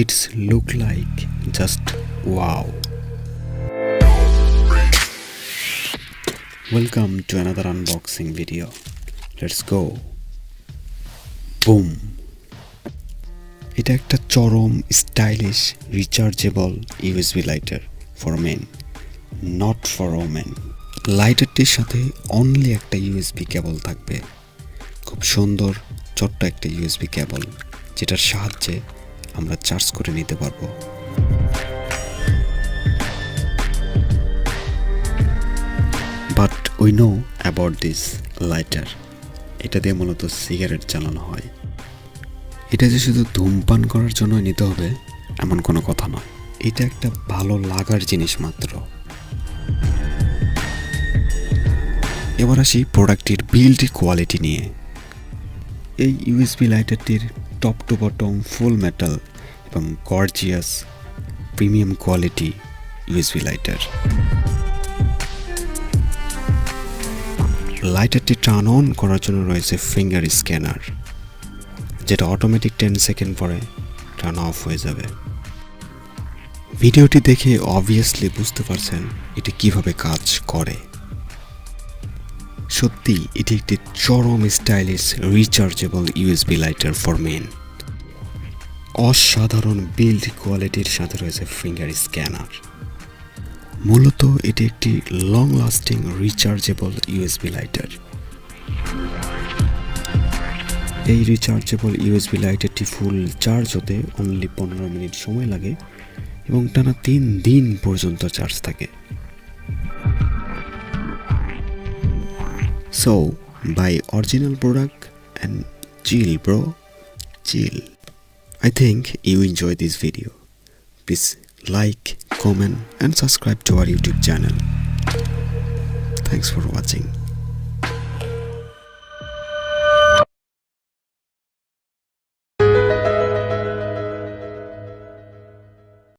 It's look like just wow. Welcome to another unboxing video. Let's go. Boom. এটা একটা চরম stylish rechargeable USB lighter for men, not for women. লাইটারটির সাথে only একটা USB কেবল থাকবে, খুব সুন্দর ছোট্ট একটা ইউএসবি কেবল, যেটার সাহায্যে আমরা চার্জ করে নিতে পারবো। But we know about this lighter. এটা দিয়ে মূলত সিগারেট জ্বালানো হয়। এটা যে শুধু ধূমপান করার জন্য নিতে হবে এমন কোনো কথা নয়, এটা একটা ভালো লাগার জিনিস মাত্র। এবার আসি প্রোডাক্টটির বিল্ড কোয়ালিটি নিয়ে। এই ইউএসবি লাইটারটির top to bottom full metal এবং gorgeous premium quality USB lighter. লাইটারটি টার্ন অন করার জন্য রয়েছে ফিঙ্গার স্ক্যানার, যেটা অটোমেটিক 10 সেকেন্ড পরে টার্ন অফ হয়ে যাবে। ভিডিওটি দেখে অবভিয়াসলি বুঝতে পারছেন এটি কিভাবে কাজ করে। সত্যি এটি একটি চরম stylish rechargeable USB lighter for men. অসাধারণ বিল্ড কোয়ালিটির সাথে রয়েছে ফিঙ্গার স্ক্যানার। মূলত এটি একটি long lasting rechargeable USB lighter. এই রিচার্জেবল ইউএসবি লাইটারটি ফুল চার্জ হতে অনলি 15 মিনিট সময় লাগে এবং টানা 3 দিন পর্যন্ত চার্জ থাকে। So, buy original product and chill bro, chill. I think you enjoy this video. Please like, comment and subscribe to our YouTube channel. Thanks for watching.